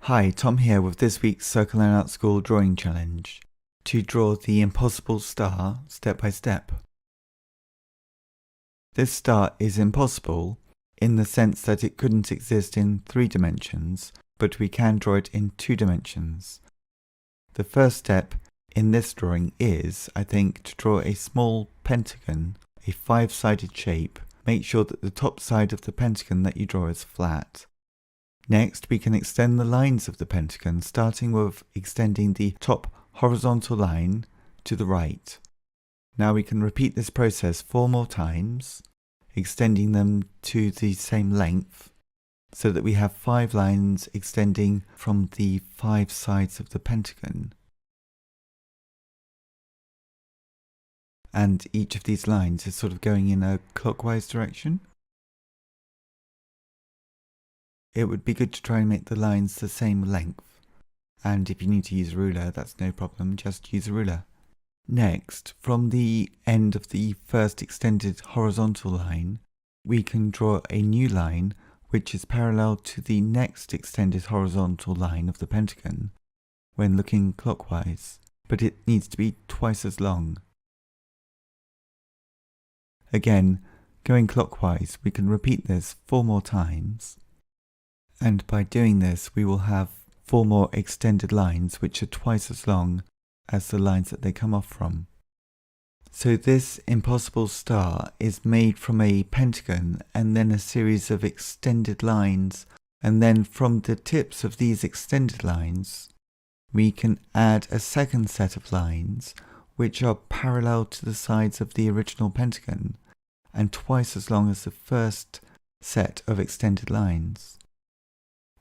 Hi, Tom here with this week's Circle Line Art School drawing challenge to draw the impossible star step by step. This star is impossible in the sense that it couldn't exist in 3 dimensions, but we can draw it in 2 dimensions. The first step in this drawing is, I think, to draw a small pentagon, a 5-sided shape. Make sure that the top side of the pentagon that you draw is flat. Next, we can extend the lines of the pentagon, starting with extending the top horizontal line to the right. Now we can repeat this process 4 more times, extending them to the same length, so that we have 5 lines extending from the 5 sides of the pentagon. And each of these lines is sort of going in a clockwise direction. It would be good to try and make the lines the same length, and if you need to use a ruler, that's no problem, just use a ruler. Next, from the end of the first extended horizontal line, we can draw a new line which is parallel to the next extended horizontal line of the pentagon when looking clockwise, but it needs to be twice as long. Again, going clockwise, we can repeat this 4 more times. And by doing this, we will have 4 more extended lines which are twice as long as the lines that they come off from. So this impossible star is made from a pentagon and then a series of extended lines, and then from the tips of these extended lines, we can add a second set of lines which are parallel to the sides of the original pentagon and twice as long as the first set of extended lines.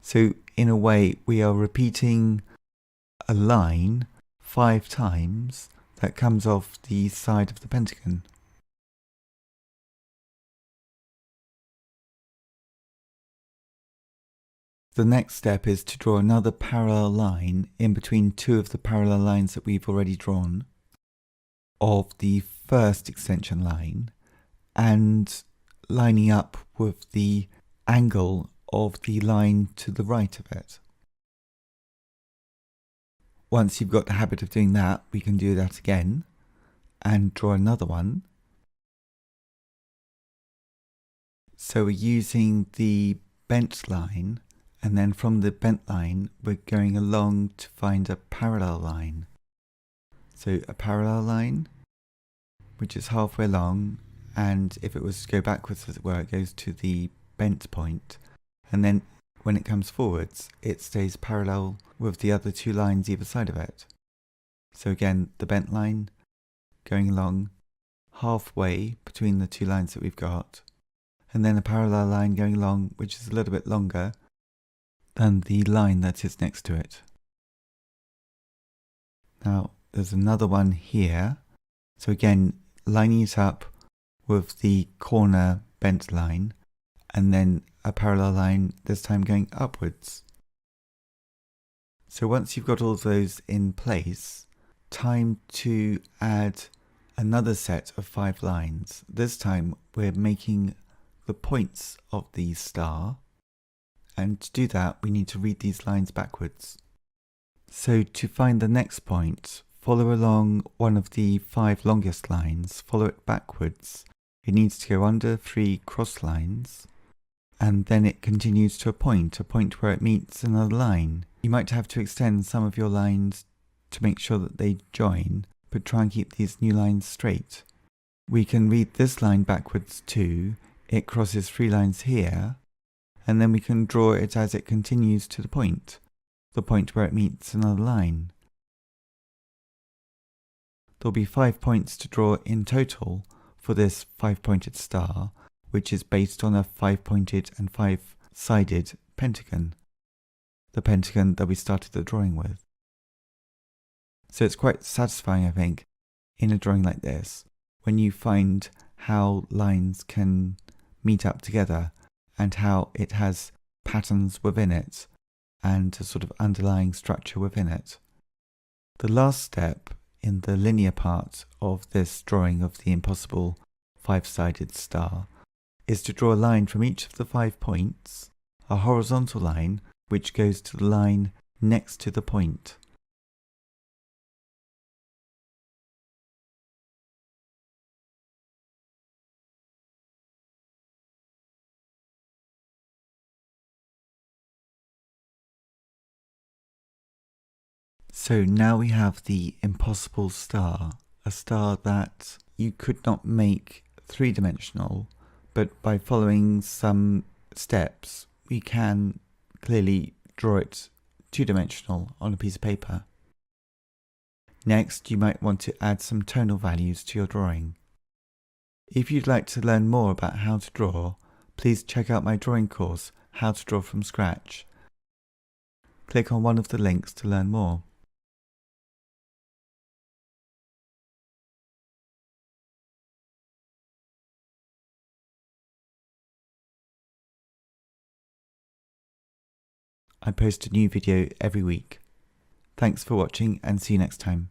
So in a way, we are repeating a line 5 times that comes off the side of the pentagon. The next step is to draw another parallel line in between 2 of the parallel lines that we've already drawn of the first extension line, and lining up with the angle of the line to the right of it. Once you've got the habit of doing that, we can do that again and draw another one. So we're using the bent line, and then from the bent line we're going along to find a parallel line. So a parallel line which is halfway long, and if it was to go backwards, as it were, it goes to the bent point. And then when it comes forwards, it stays parallel with the other 2 lines either side of it. So again, the bent line going along halfway between the 2 lines that we've got, and then a parallel line going along which is a little bit longer than the line that is next to it. Now there's another one here. So again, lining it up with the corner bent line, and then a parallel line, this time going upwards. So once you've got all of those in place, time to add another set of 5 lines. This time we're making the points of the star, and to do that we need to read these lines backwards. So to find the next point, follow along one of the 5 longest lines, follow it backwards. It needs to go under 3 cross lines, and then it continues to a point where it meets another line. You might have to extend some of your lines to make sure that they join, but try and keep these new lines straight. We can read this line backwards too. It crosses 3 lines here, and then we can draw it as it continues to the point where it meets another line. There'll be 5 points to draw in total for this 5-pointed star, which is based on a 5-pointed and 5-sided pentagon, the pentagon that we started the drawing with. So it's quite satisfying, I think, in a drawing like this, when you find how lines can meet up together and how it has patterns within it and a sort of underlying structure within it. The last step in the linear part of this drawing of the impossible 5-sided star is to draw a line from each of the 5 points, a horizontal line which goes to the line next to the point. So now we have the impossible star, a star that you could not make three-dimensional, but by following some steps, we can clearly draw it two-dimensional on a piece of paper. Next, you might want to add some tonal values to your drawing. If you'd like to learn more about how to draw, please check out my drawing course, How to Draw from Scratch. Click on one of the links to learn more. I post a new video every week. Thanks for watching and see you next time.